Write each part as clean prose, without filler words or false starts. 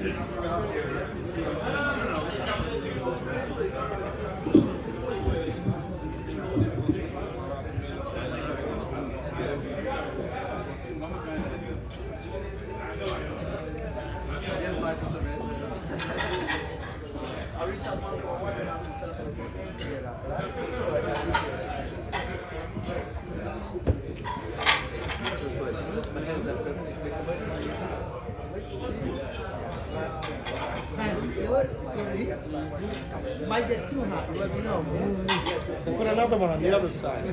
It might get too hot. You let me know. We'll put another one on the other side.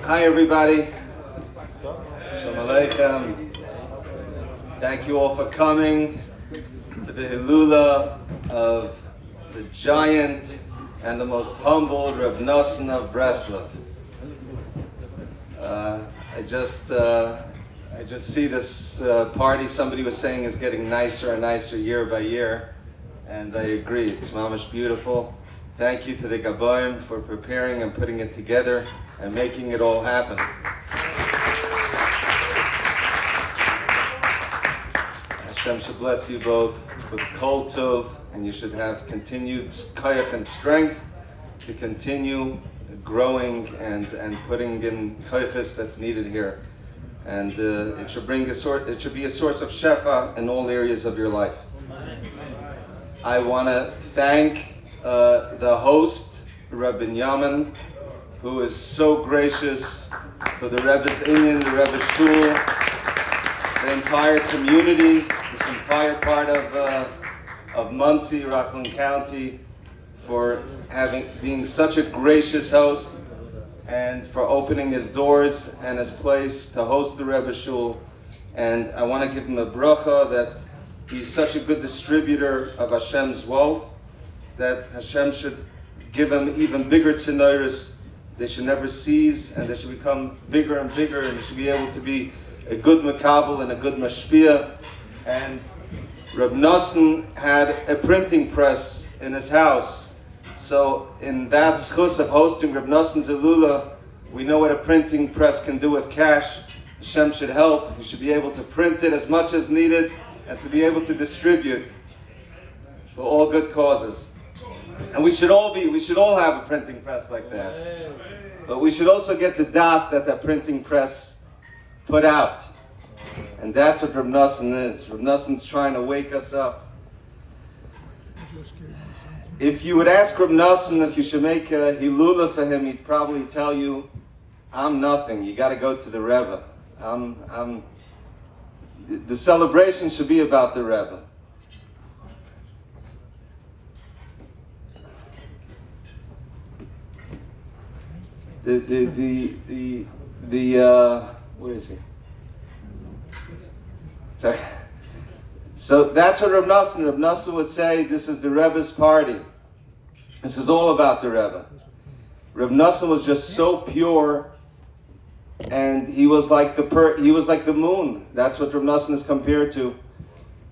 Hi everybody. Shalom Aleichem. Thank you all for coming to the Hilula of the giant and the most humble Reb Nosson of Breslov. I just see this party, somebody was saying, is getting nicer and nicer year by year, and I agree, it's mamash beautiful. Thank you to the Gaboim for preparing and putting it together and making it all happen. Hashem should bless you both with kol tov, and you should have continued koyach and strength to continue growing and putting in koyachis that's needed here. And it should be a source of shefa in all areas of your life. I want to thank the host, Rabbi Yaman, who is so gracious for the Rebbe's inyan, the Rebbe's shul, the entire community, this entire part of Muncie, Rockland County, for being such a gracious host and for opening his doors and his place to host the Rebbe Shul. And I want to give him a bracha that he's such a good distributor of Hashem's wealth, that Hashem should give him even bigger tzenoros. They should never cease, and they should become bigger and bigger, and they should be able to be a good makabel and a good mashpia. And Reb Nosson had a printing press in his house. So in that schus of hosting Reb Nosson's Hilula, we know what a printing press can do with cash. Hashem should help. You should be able to print it as much as needed and to be able to distribute for all good causes. And we should all have a printing press like that. But we should also get the das that printing press put out. And that's what Reb Nosson is. Reb Nosson's trying to wake us up. If you would ask Reb Nosson if you should make a Hilula for him, he'd probably tell you, I'm nothing. You got to go to the Rebbe. The celebration should be about the Rebbe. Where is he? Sorry. So that's what Reb Nosson would say, this is the Rebbe's party. This is all about the Rebbe. Reb Nosson was just so pure, and he was like the moon. That's what Reb Nosson is compared to.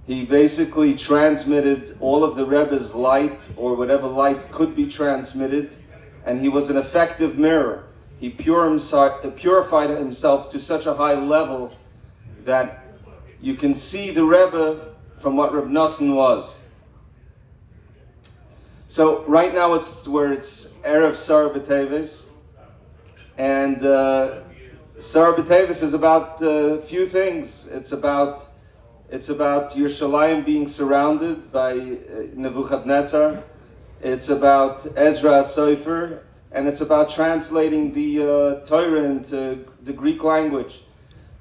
He basically transmitted all of the Rebbe's light, or whatever light could be transmitted, and he was an effective mirror. He purified himself to such a high level that you can see the Rebbe from what Reb Nosson was. So right now it's Erev Sar B'Teves, and Sar B'Teves is about a few things. It's about Yerushalayim being surrounded by Nebuchadnezzar. It's about Ezra Sofer, and it's about translating the Torah into the Greek language.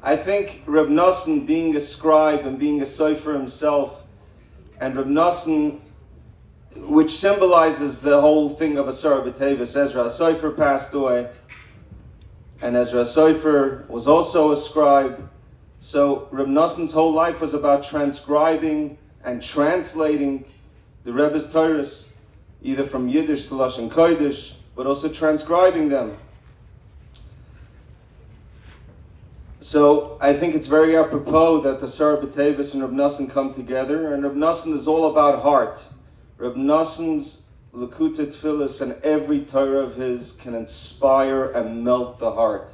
I think Reb Nosson, being a scribe and being a Sofer himself, and Reb Nosson, which symbolizes the whole thing of Asar B'Teves, Ezra Sofer passed away, and Ezra Sofer was also a scribe. So Reb Nosson's whole life was about transcribing and translating the Rebbe's Torahs, either from Yiddish to Lashon Kodesh, but also transcribing them. So I think it's very apropos that the Asar B'Teves and Reb Nosson come together, and Reb Nosson is all about heart. Reb Nosson's Likutei Tfilis and every Torah of his can inspire and melt the heart.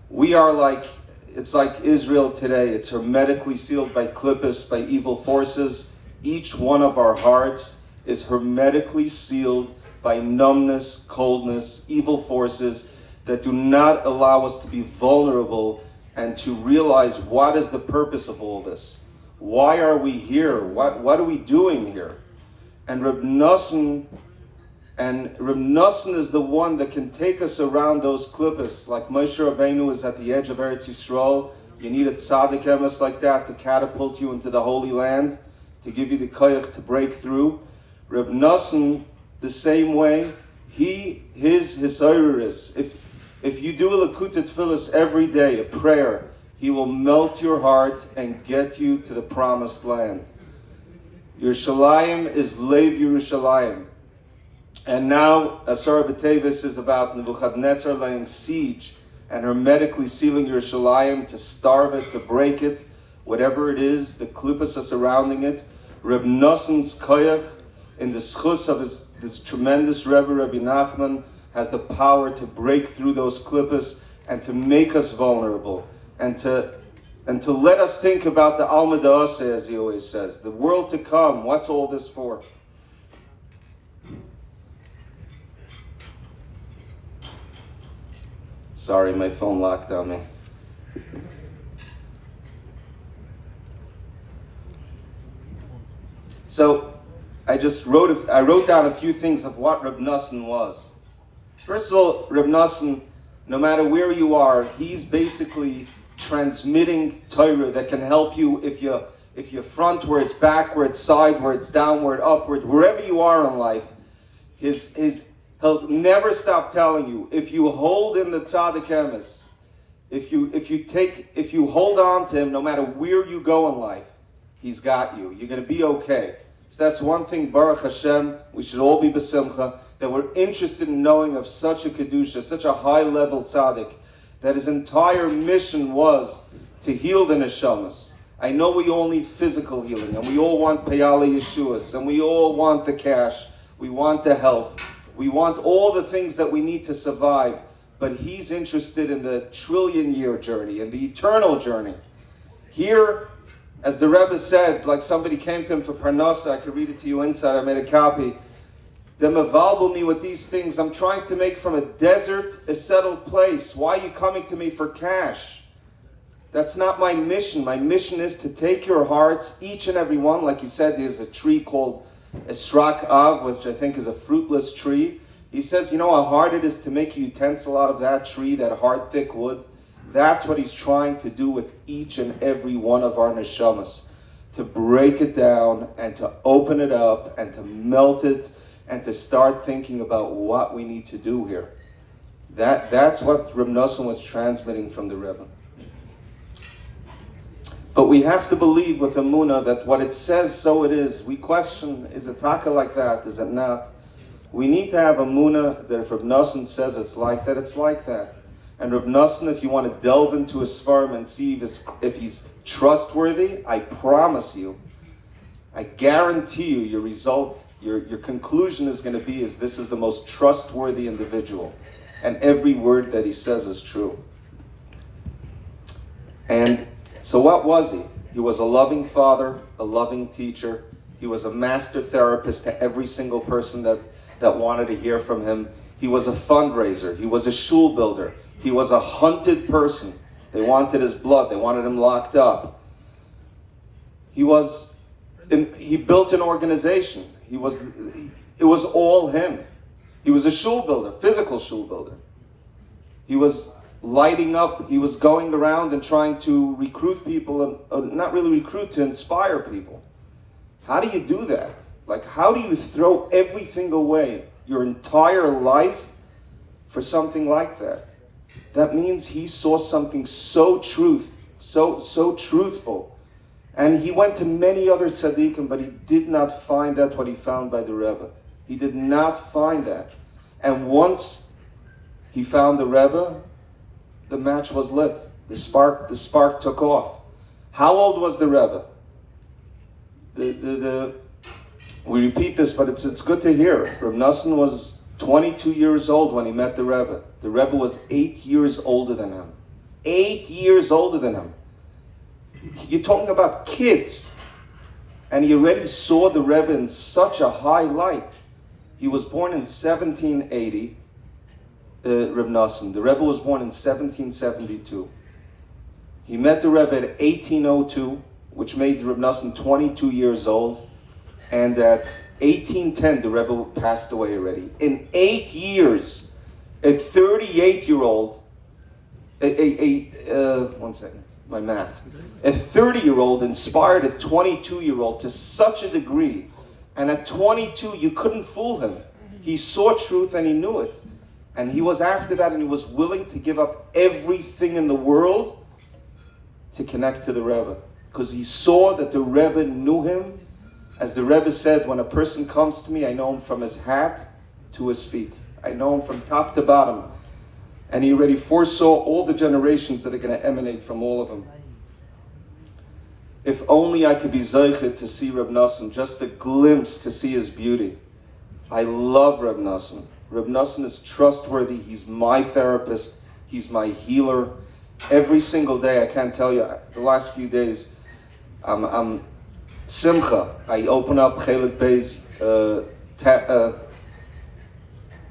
We are like, it's like Israel today. It's hermetically sealed by klippos, by evil forces. Each one of our hearts is hermetically sealed by numbness, coldness, evil forces that do not allow us to be vulnerable and to realize what is the purpose of all this. Why are we here? What are we doing here? And Reb Nosson is the one that can take us around those klippos. Like Moshe Rabbeinu is at the edge of Eretz Yisrael. You need a tzaddik emes like that to catapult you into the Holy Land, to give you the koyach to break through. Reb Nosson, the same way, his hisoyrus, if you do a Likutei Tfilis every day, a prayer, he will melt your heart and get you to the promised land. Yerushalayim is Lev Yerushalayim. And now Asar B'Tevis is about Nebuchadnezzar laying siege and hermetically sealing Yerushalayim, to starve it, to break it, whatever it is, the klippos are surrounding it. Reb Nosson's koyach, in the schus of this tremendous Rebbe, Rabbi Nachman, has the power to break through those klippos and to make us vulnerable, and to let us think about the Alma Da'aseh, as he always says, the world to come. What's all this for? Sorry, my phone locked on me. So I wrote down a few things of what Reb Nosson was. First of all, Reb Nosson, no matter where you are, he's basically transmitting Torah that can help you if you're frontwards, backwards, sidewards, downward, upward, wherever you are in life. He'll never stop telling you, if you hold in the tzaddik emes, if you hold on to him, no matter where you go in life, he's got you. You're going to be okay. So that's one thing, Baruch Hashem, we should all be besimcha, that we're interested in knowing of such a kedusha, such a high-level tzaddik, that his entire mission was to heal the neshamas. I know we all need physical healing, and we all want peyale yeshuas, and we all want the cash, we want the health, we want all the things that we need to survive, but he's interested in the trillion-year journey, in the eternal journey. Here, as the Rebbe said, like somebody came to him for parnasa, I could read it to you inside, I made a copy. They mevalbel me with these things. I'm trying to make from a desert a settled place. Why are you coming to me for cash? That's not my mission. My mission is to take your hearts, each and every one. Like he said, there's a tree called Esrak Av, which I think is a fruitless tree. He says, you know how hard it is to make a utensil out of that tree, that hard, thick wood? That's what he's trying to do with each and every one of our neshamas. To break it down and to open it up and to melt it and to start thinking about what we need to do here. That's what Reb Nosson was transmitting from the Rebbe. But we have to believe with Emunah that what it says, so it is. We question, is it taka like that? Is it not? We need to have Emunah that if Reb Nosson says it's like that, it's like that. And Reb Nosson, if you want to delve into his svarim and see if he's trustworthy, I promise you, I guarantee you, your result, your conclusion is going to be this is the most trustworthy individual. And every word that he says is true. And so what was he? He was a loving father, a loving teacher. He was a master therapist to every single person that wanted to hear from him. He was a fundraiser. He was a shul builder. He was a hunted person. They wanted his blood. They wanted him locked up. He built an organization. It was all him. He was a shul builder, physical shul builder. He was lighting up. He was going around and trying to recruit people, and not really recruit, to inspire people. How do you do that? Like, how do you throw everything away, your entire life, for something like that? That means he saw something so truthful. And he went to many other tzaddikim, but he did not find that what he found by the Rebbe. He did not find that. And once he found the Rebbe, the match was lit. The spark took off. How old was the Rebbe? We repeat this, but it's good to hear. Reb Nosson was 22 years old when he met the Rebbe. The Rebbe was 8 years older than him. 8 years older than him. You're talking about kids. And he already saw the Rebbe in such a high light. He was born in 1780, Reb Nosson. The Rebbe was born in 1772. He met the Rebbe at 1802, which made Reb Nosson 22 years old. And at 1810, the Rebbe passed away already. In 8 years, a 38-year-old, one second, my math. A 30-year-old inspired a 22-year-old to such a degree. And at 22, you couldn't fool him. He saw truth and he knew it. And he was after that, and he was willing to give up everything in the world to connect to the Rebbe. Because he saw that the Rebbe knew him. As the Rebbe said, when a person comes to me, I know him from his hat to his feet. I know him from top to bottom. And he already foresaw all the generations that are going to emanate from all of them. If only I could be Zeiche to see Reb Nosson, just a glimpse to see his beauty. I love Reb Nosson. Reb Nosson is trustworthy. He's my therapist. He's my healer. Every single day, I can't tell you, the last few days, I'm Simcha. I open up Chelik Bey's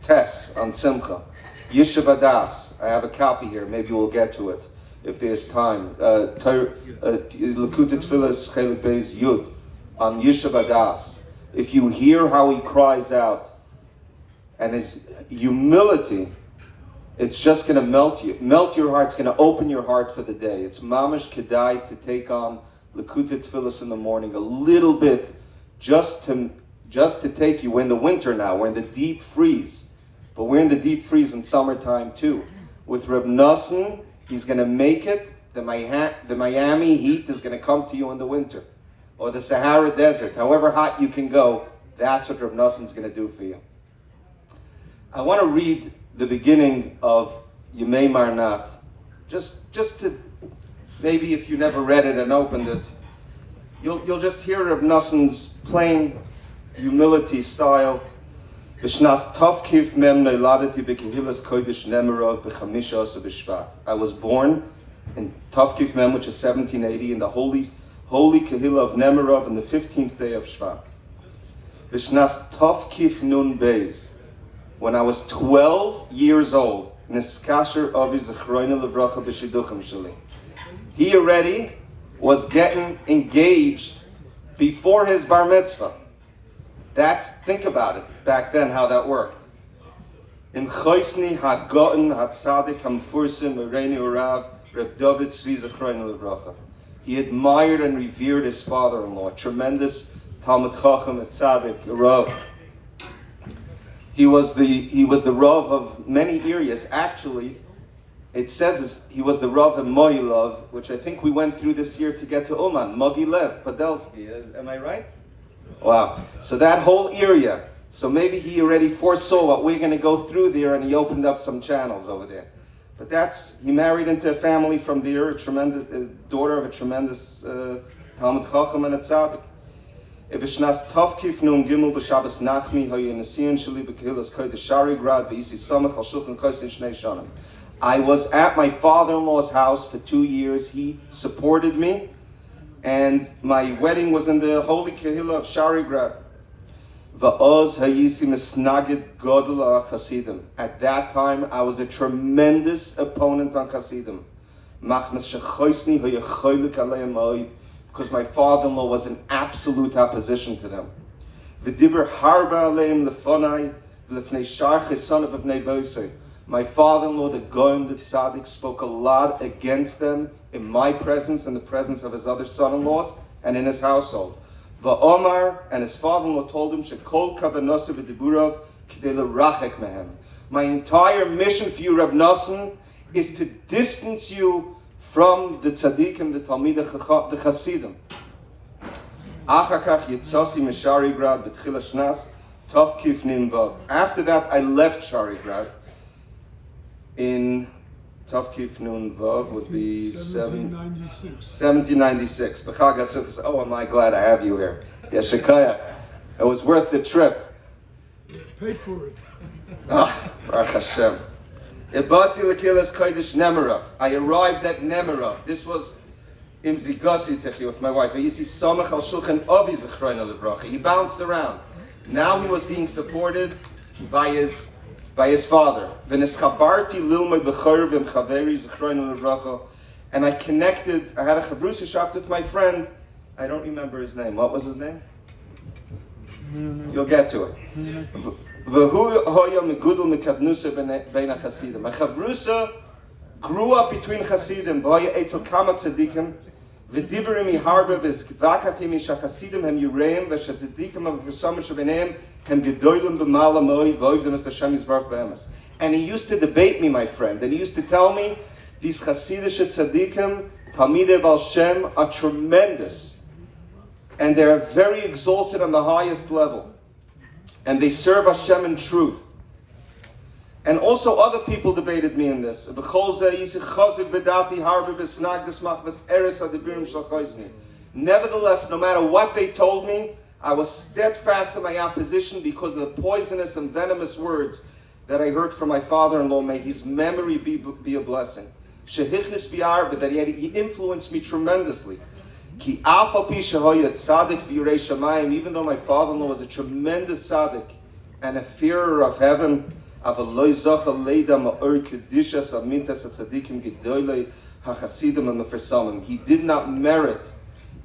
Tess on Simcha. Yishuv Adas. I have a copy here. Maybe we'll get to it if there's time. Lekutei Tfilas Chelik Bey's Yud on Yishuv Adas. If you hear how he cries out and his humility, it's just going to melt your heart. It's going to open your heart for the day. It's mamash kedai to take on Lekutei Tfilas in the morning a little bit, just to take you. We're in the winter now. We're in the deep freeze. But we're in the deep freeze in summertime too. With Reb Nosson, he's going to make it. The Miami heat is going to come to you in the winter. Or the Sahara Desert. However hot you can go, that's what Reb Nosson's going to do for you. I want to read the beginning of Yemei Marnat. Just to, maybe if you never read it and opened it, you'll just hear Reb Nosson's plain humility style. B'shnas Tovkiv Mem Noiladeti B'Kehilas Kodesh Nemerov B'Chamisha Asa B'Shvat. I was born in Tovkiv Mem, which is 1780, in the holy Kehillah of Nemerov, on the 15th day of Shvat. B'shnas Tovkiv Nun Beis. When I was 12 years old, Neskasher Avi Zechroina Levracha B'Shiduchim Shali. He already was getting engaged before his bar mitzvah. Think about it, back then, how that worked. In Choisni HaGoten HaTzadik HaMfursim Mereini Urav Reb David Tzvi Zechroina Levracha. He admired and revered his father-in-law, tremendous Talmud Chacham at Tzadik, Rav. He was the Rav of many areas. Actually, it says he was the Rav in Moilov, which I think we went through this year to get to Uman, Mogilev, Podelsky. Am I right? Wow. So that whole area. So maybe he already foresaw what we're going to go through there, and he opened up some channels over there. But he married into a family from there, a daughter of a tremendous Talmud Chacham and a Tzaddik. B'shnas Tovkif Nun Gimel b'Shabbos Nachmi hoye Nesiyan Shali b'Kehilas Kodesh Sharigrad v'Isi Samach al Shulchan Chosin Shnei Shanim. I was at my father-in-law's house for 2 years. He supported me, and my wedding was in the holy Kehillah of Sharigrad. Va'oz hayisi misnagid godel Hasidim. At that time, I was a tremendous opponent on Hasidim. Machmas shechoisni hoye choyluk aleim ma'od. Because my father-in-law was in absolute opposition to them. V'diber harba aleim lefonai v'lefnei sharche son of Abnei Bosei. My father-in-law, the Goyim, the Tzaddik, spoke a lot against them in my presence and the presence of his other son-in-laws and in his household. Va'omar, and his father-in-law told him, Shekol kavanose v'diburov k'dei l'rachek mehem. My entire mission for you, Reb Nosson, is to distance you from the tzaddikim, the talmidei, the chasidim. Achakach yitzasi misharigrad b'tchila shnas tovkif nim vav. After that, I left Sharigrad in Tovkif Nun Vav would be 1796. B'chag HaSukkos. Oh, am I glad I have you here. Yeshakayach. It was worth the trip. Pay for it. Baruch Hashem. Ibasi Lekilas Kodesh Nemerov. I arrived at Nemerov. This was Imzigasi Techi with my wife. He bounced around. Now he was being supported by his father. And I connected, I had a chavrusashaft with my friend. I don't remember his name. What was his name? You'll get to it. A chavrusa grew up between Hasidim. And he used to debate me, my friend, and he used to tell me, these Hasidish tzaddikim, Talmidei Baal Shem, are tremendous. And they are very exalted on the highest level. And they serve Hashem in truth. And also other people debated me in this. Nevertheless, no matter what they told me, I was steadfast in my opposition because of the poisonous and venomous words that I heard from my father-in-law. May his memory be a blessing. But that he influenced me tremendously. Even though my father-in-law was a tremendous tzaddik and a fearer of heaven, he did not merit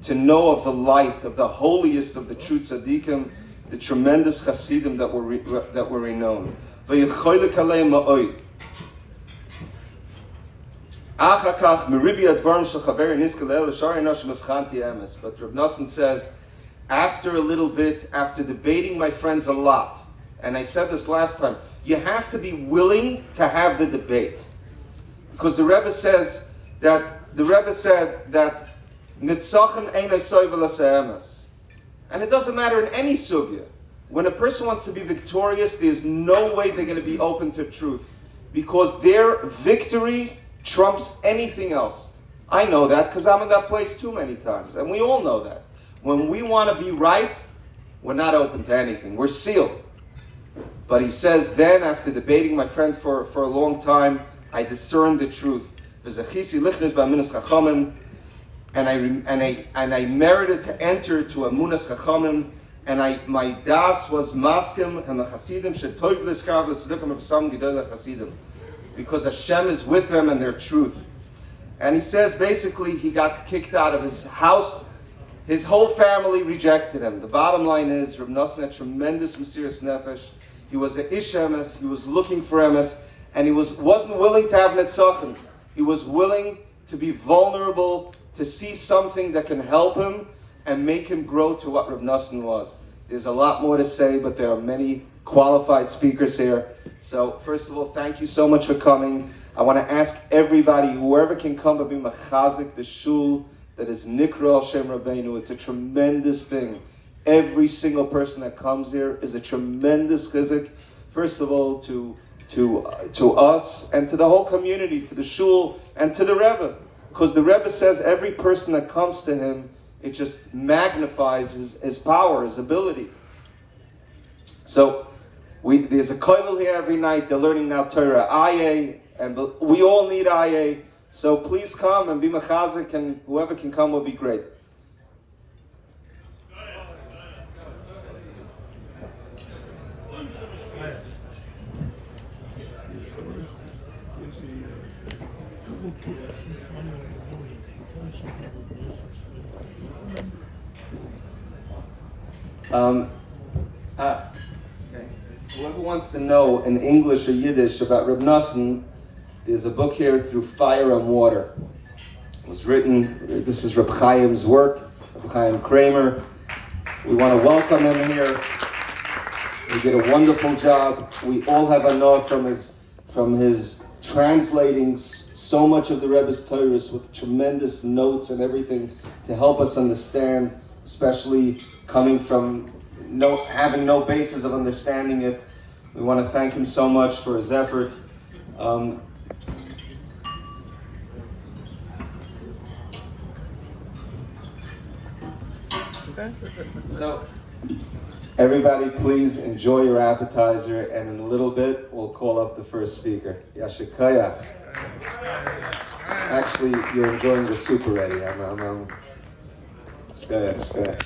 to know of the light of the holiest of the true tzaddikim, the tremendous chasidim that were renowned. But Reb Nosson says, after a little bit, after debating my friends a lot, and I said this last time, you have to be willing to have the debate. Because the Rebbe said that Nitzachen einay soivel as. And it doesn't matter in any sugya. When a person wants to be victorious, there's no way they're going to be open to truth. Because their victory trumps anything else. I know that because I'm in that place too many times. And we all know that. When we want to be right, we're not open to anything. We're sealed. But he says, then after debating my friend for a long time, I discerned the truth. And I merited to enter to Amunas Chachamim, and my das was maskim ha'chasidim shetoiv l'skav l'tzedukah mevsam gedolei chasidim, because Hashem is with them and their truth. And he says basically he got kicked out of his house. His whole family rejected him. The bottom line is Reb Nosson had tremendous mesiras nefesh. He was an ish emes. He was looking for emes, and he wasn't willing to have netzachin. He was willing to be vulnerable, to see something that can help him and make him grow to what Reb Nosson was. There's a lot more to say, but there are many qualified speakers here. So first of all, thank you so much for coming. I want to ask everybody, whoever can come, to be machazik, the shul that is Nikra al Shem Rabbeinu. It's a tremendous thing. Every single person that comes here is a tremendous chizik. First of all, to us and to the whole community, to the shul and to the Rebbe. Because the Rebbe says every person that comes to him, it just magnifies his power, his ability. So there's a kollel here every night. They're learning now Torah, Ayeh, and we all need Ayeh. So please come and be machazik, and whoever can come will be great. Okay. Whoever wants to know in English or Yiddish about Reb Nosson, there's a book here, Through Fire and Water. It was written, this is Reb Chaim's work, Reb Chaim Kramer. We want to welcome him here. He did a wonderful job. We all have a know from his translating so much of the Rebbe's Torahs with tremendous notes and everything to help us understand, especially coming from having no basis of understanding it. We want to thank him so much for his effort. So Everybody, please enjoy your appetizer, and in a little bit, we'll call up the first speaker. Yashikaya. Actually, you're enjoying the soup already. Shkaya.